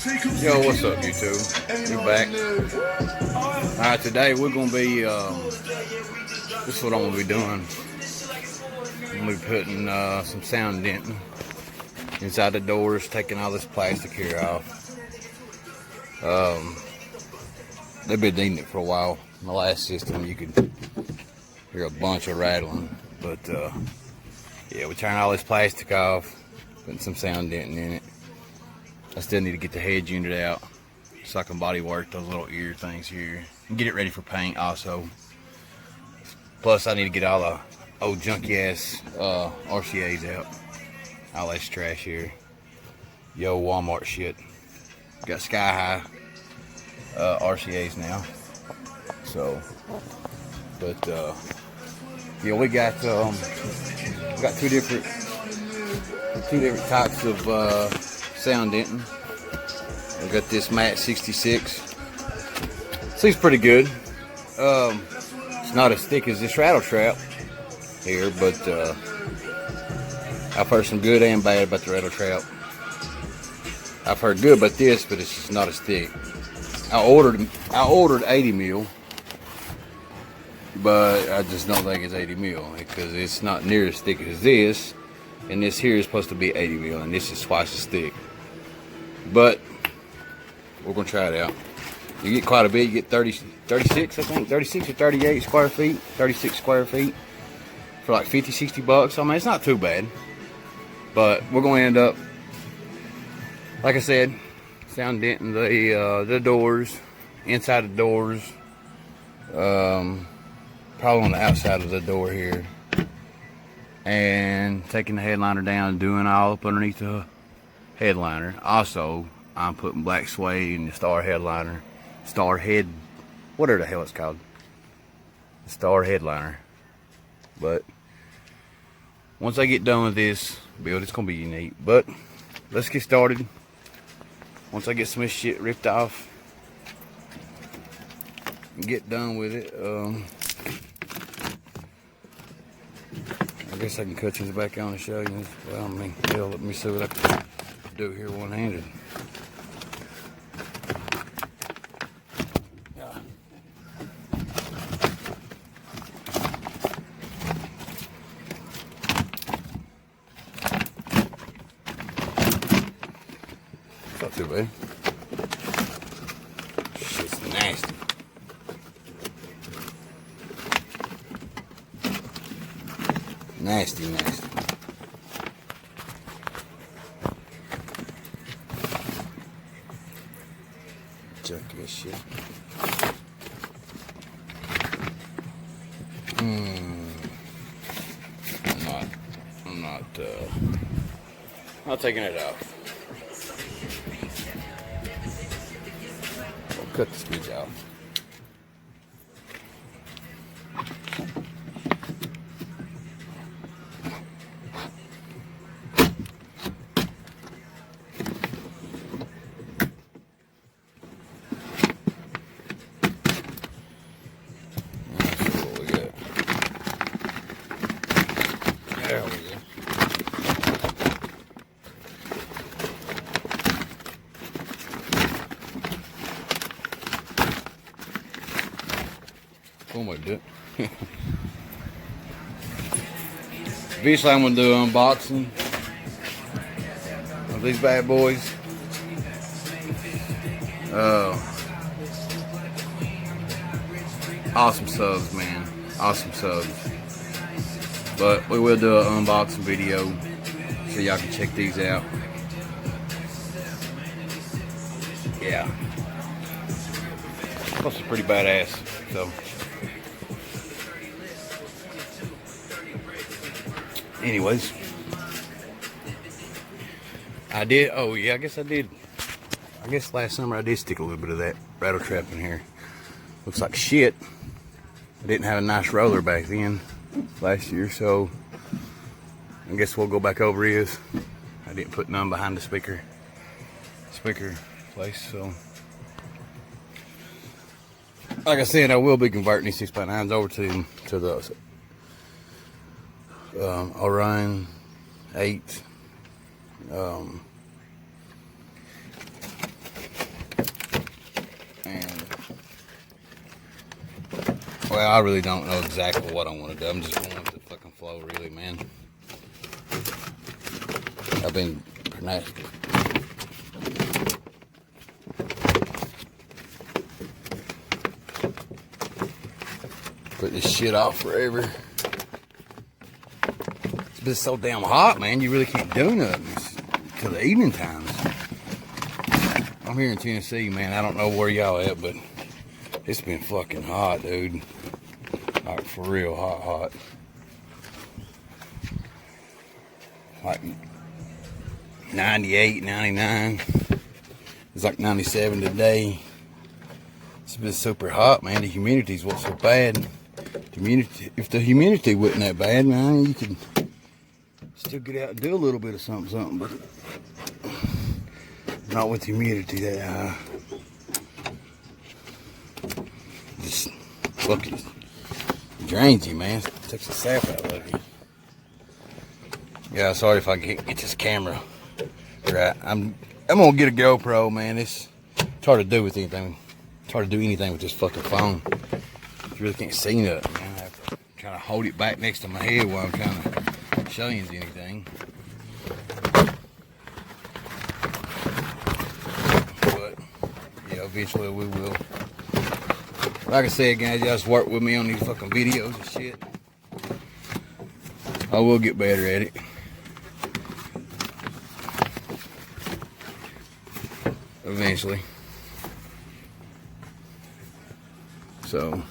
Yo, what's up, YouTube? We're back. Alright, today we're gonna be, this is what I'm gonna be doing. I'm gonna be putting some sound denting inside the doors, taking all this plastic here off. They've been needing it for a while. My last system, you could hear a bunch of rattling, but yeah, we turned all this plastic off, putting some sound denting in it. I still need to get the head unit out so I can body work those little ear things here and get it ready for paint also. Plus I need to get all the old junky ass RCAs out. All this trash here. Yo, Walmart shit. Got sky high RCAs now. So, but yeah, we got two different types of sound denting. We got this matte 66. Seems pretty good. It's not as thick as this rattle trap here, but I've heard some good and bad about the rattle trap. I've heard good about this, but it's just not as thick. I ordered 80 mil, but I just don't think it's 80 mil because it's not near as thick as this, and this here is supposed to be 80 mil, and this is twice as thick. But we're gonna try it out. You get quite a bit. You get 36, I think, 36 or 38 square feet, 36 square feet for like 50, 60 bucks. I mean, it's not too bad. But we're gonna end up, like I said, sound denting the doors, inside the doors, probably on the outside of the door here, and taking the headliner down and doing all up underneath the headliner. Also, I'm putting black suede in the star headliner, whatever the hell it's called, the star headliner. But once I get done with this build, it's gonna be unique. But let's get started. Once I get some of this shit ripped off and get done with it, I guess I can cut these back on and show you. Well, I mean, hell, let me see what I can do here one-handed. It's not too bad. Shit's nasty. Nasty, nasty. Junky as shit. I'm not taking it off. I'll cut the screws out. There we go. Oh my god. Eventually I'm gonna do an unboxing of these bad boys. Awesome subs, man. Awesome subs. But we will do an unboxing video so y'all can check these out. Yeah. Plus it's pretty badass. So anyways, I did, oh yeah, I guess last summer I did stick a little bit of that rattle trap in here. Looks like shit. I didn't have a nice roller back then last year, so I guess we'll go back over his. I didn't put none behind the speaker place, so like I said, I will be converting these 6x9s over to the Orion 8 Well, I really don't know exactly what I want to do. I'm just going with the fucking flow, really, man. I've been nasty. Put this shit off forever. It's been so damn hot, man. You really can't do nothing till the evening times. I'm here in Tennessee, man. I don't know where y'all at, but it's been fucking hot, dude. Like, for real, hot. Like 98, 99. It's like 97 today. It's been super hot, man. The humidity's what's so bad. If the humidity wasn't that bad, man, you could still get out and do a little bit of something, but not with humidity that high. Just fucking drains you, man. Takes the sap out of you. Yeah, sorry if I can't get this camera right. I'm gonna get a GoPro, man. It's hard to do with anything. It's hard to do anything with this fucking phone. You really can't see nothing, man. I have to try to hold it back next to my head while I'm trying to show you anything. But yeah, eventually we will. Like I said, guys, y'all just work with me on these fucking videos and shit. I will get better at it. Eventually. So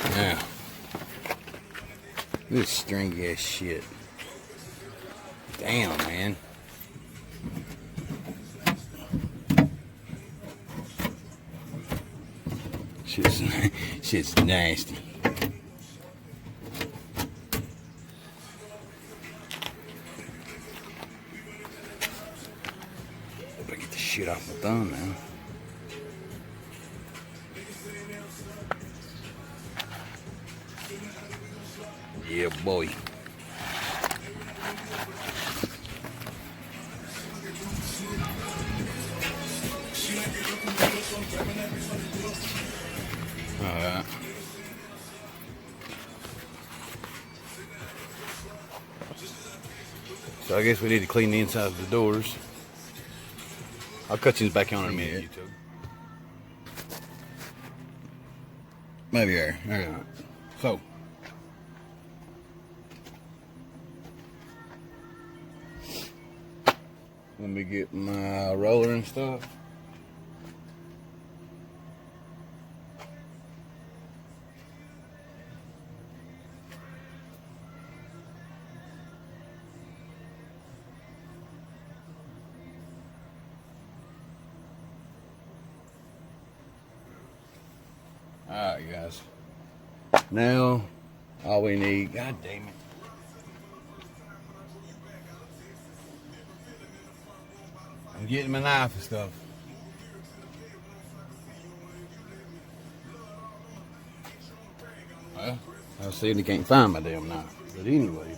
now this stringy ass shit. Damn, man. Shit's nasty. Hope I get the shit off my thumb now. Yeah, boy. Alright. So I guess we need to clean the inside of the doors. I'll cut these back on in a minute, YouTube. Maybe there. Alright. So let me get my roller and stuff. Alright, guys. Now, all we need, god damn it. I'm getting my knife and stuff. Well, I see you can't find my damn knife. But anyway,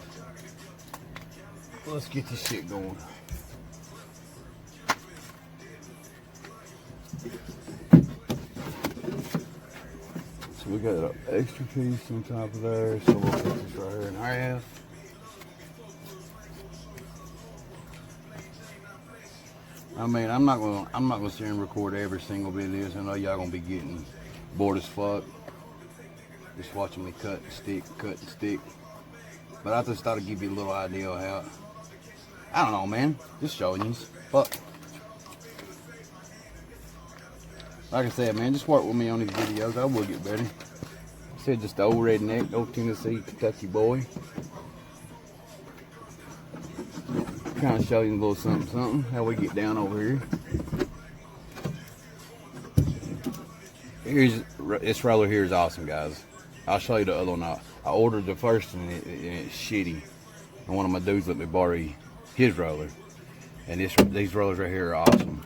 let's get this shit going. So we got an extra piece on top of there, so we'll put this right here in half. I mean, I'm not gonna sit here and record every single bit of this. I know y'all gonna be getting bored as fuck just watching me cut and stick. But I just thought I'd give you a little idea of how. I don't know, man. Just showing you. Fuck. Like I said, man, just work with me on these videos. I will get better. I said just the old redneck, old Tennessee, Kentucky boy. Kind of show you a little something, how we get down over here. This roller here is awesome, guys. I'll show you the other one. I ordered the first one and it's shitty. And one of my dudes let me borrow his roller. And these rollers right here are awesome.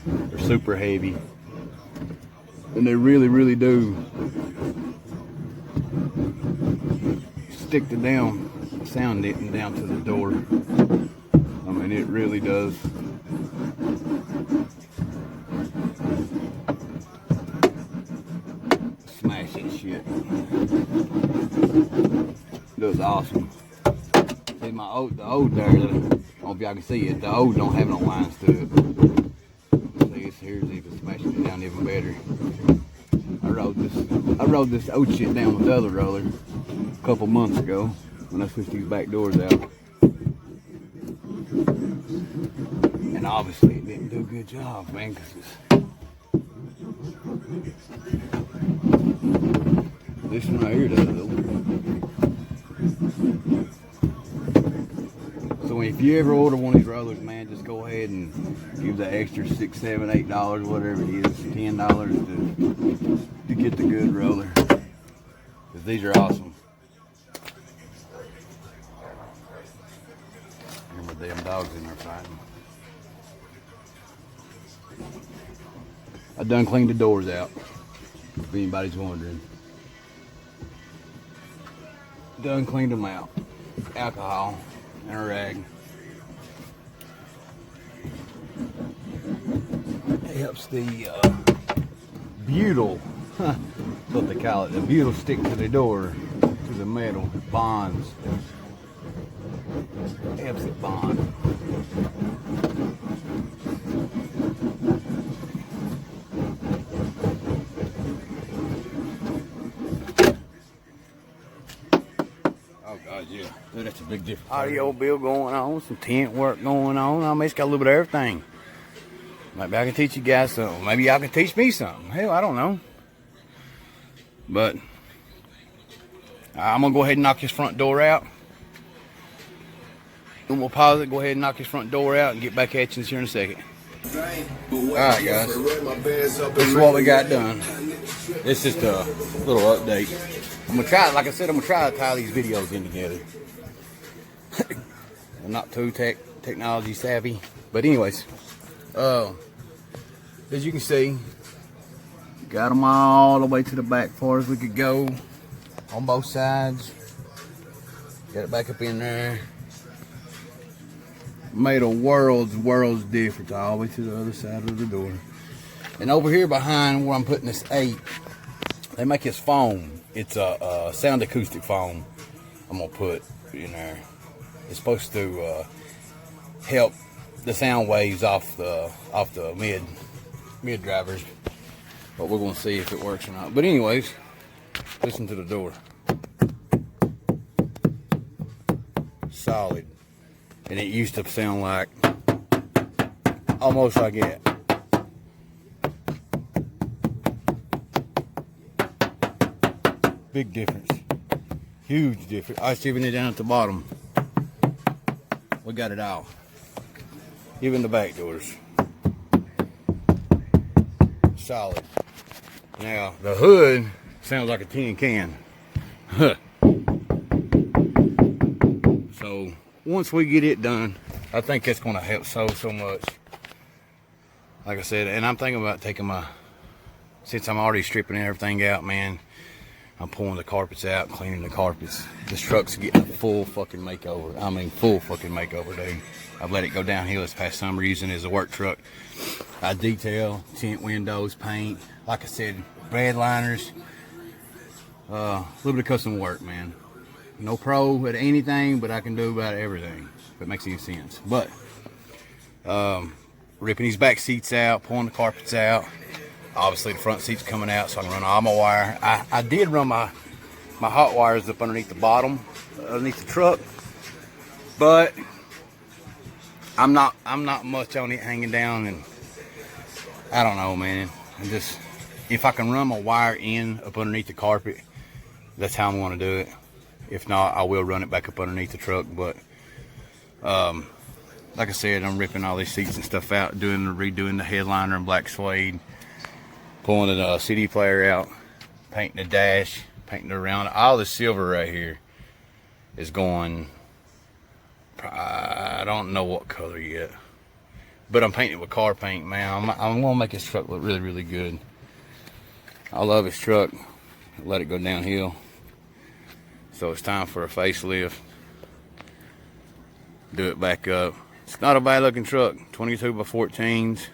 They're super heavy. And they really, really do stick the sound down to the door. I mean, it really does. Smash that shit. Looks awesome. See the old there, I don't know if y'all can see it, the old don't have no lines to it. See, it's here's even smashing it down even better. I rode this old shit down with the other roller a couple months ago when I switched these back doors out. And obviously it didn't do a good job, man, because this one right here does though. So if you ever order one of these rollers, man, just go ahead and give the extra $6, $7, $8, whatever it is, $10 to get the good roller. Because these are awesome. Remember them dogs in there fighting. I done cleaned the doors out, if anybody's wondering. Done cleaned them out. Alcohol and a rag. It helps the butyl, that's what they call it, the butyl stick to the door, to the metal, it bonds. It helps it bond. Oh God, yeah. Dude, that's a big difference. Audio bill going on, some tent work going on. I mean, it's got a little bit of everything. Maybe I can teach you guys something. Maybe y'all can teach me something. Hell, I don't know. But I'm gonna go ahead and knock this front door out. And we'll pause it, go ahead and knock this front door out and get back at you here in a second. Alright guys, this is what we got done. It's just a little update. I'm gonna try, like I said, I'm gonna try to tie these videos in together. I'm not too technology savvy, but anyways, as you can see, got them all the way to the back far as we could go on both sides. Got it back up in there. Made a world's difference all the way to the other side of the door. And over here behind where I'm putting this 8, they make this foam. It's a sound acoustic foam I'm gonna put in there. It's supposed to help the sound waves off the mid drivers. But we're gonna see if it works or not. But anyways, listen to the door. Solid. And it used to sound like, almost like that. Big difference. Huge difference. I was even it down at the bottom. We got it all. Even the back doors. Solid. Now, the hood sounds like a tin can. So, once we get it done, I think that's going to help so much. Like I said, and I'm thinking about taking since I'm already stripping everything out, man, I'm pulling the carpets out, cleaning the carpets. This truck's getting a full fucking makeover. I mean, full fucking makeover, dude. I've let it go downhill this past summer using it as a work truck. I detail, tint windows, paint. Like I said, bed liners. A little bit of custom work, man. No pro at anything, but I can do about everything, if it makes any sense. But ripping these back seats out, pulling the carpets out. Obviously the front seat's coming out, so I can run all my wire. I did run my hot wires up underneath the bottom, underneath the truck, but I'm not much on it hanging down, and I don't know, man. I'm just, if I can run my wire in up underneath the carpet, that's how I'm going to do it. If not, I will run it back up underneath the truck. But like I said, I'm ripping all these seats and stuff out, redoing the headliner in black suede, pulling the CD player out, painting the dash, painting it around. All the silver right here is going, I don't know what color yet, but I'm painting it with car paint, man. I'm gonna make this truck look really good. I love this truck. Let it go downhill. So it's time for a facelift. Do it back up. It's not a bad looking truck. 22 by 14s.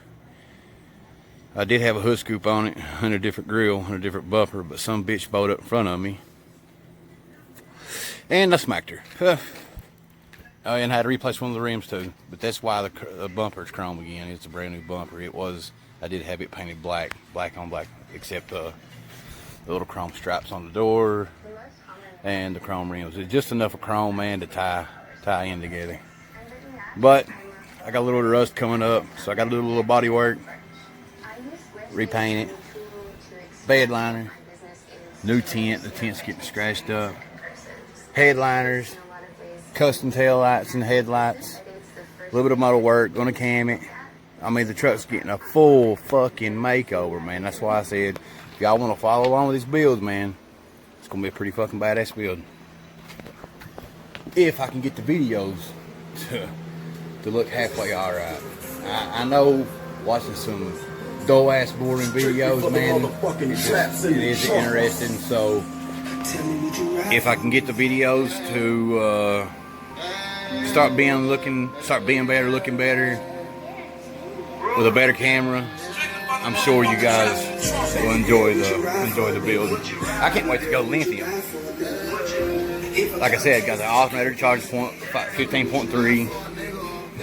I did have a hood scoop on it, on a different grill, on a different bumper, but some bitch bowed up in front of me. And I smacked her. Oh, and I had to replace one of the rims too. But that's why the bumper's chrome again. It's a brand new bumper. I did have it painted black on black, except the little chrome stripes on the door and the chrome rims. It's just enough of chrome, man, to tie in together. But I got a little rust coming up, so I got to do a little body work, repaint it, bed liner, new tint. The tint's getting scratched up. Headliners, custom tail lights and headlights, a little bit of motor work, gonna cam it. I mean, the truck's getting a full fucking makeover, man. That's why I said, if y'all want to follow along with these builds, man, it's gonna be a pretty fucking badass build. If I can get the videos to look halfway alright. I know watching some dull ass boring videos, man, it is interesting. So if I can get the videos to start being better, looking better with a better camera, I'm sure you guys will enjoy the build. I can't wait to go lithium. Like I said, got the alternator charge point 15.3.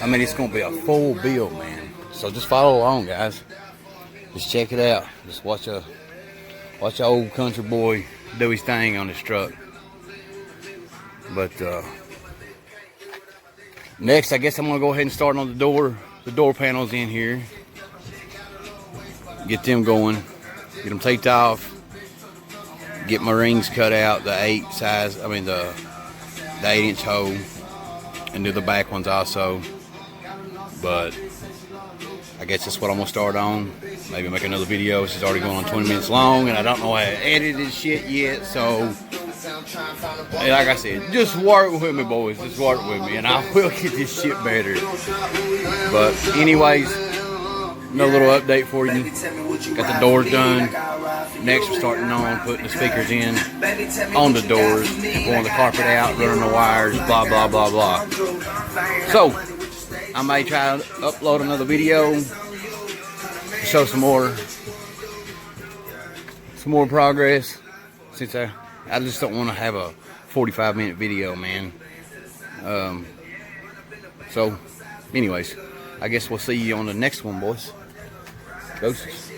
I mean, it's gonna be a full build, man. So just follow along, guys. Just check it out. Just watch a old country boy do his thing on this truck. But next, I guess I'm gonna go ahead and start on the door panels in here. Get them going. Get them taped off. Get my rings cut out, the 8-inch hole, and do the back ones also. But I guess that's what I'm gonna start on. Maybe make another video. It's already going on 20 minutes long, and I don't know how to edit this shit yet. So, like I said, just work with me, boys. Just work with me, and I will get this shit better. But anyways, another little update for you. Got the doors done. Next, we're starting on putting the speakers in on the doors, pulling the carpet out, running the wires, blah blah blah blah. So I may try to upload another video to show some more progress, since I just don't want to have a 45-minute video, man. So anyways, I guess we'll see you on the next one, boys. Doses.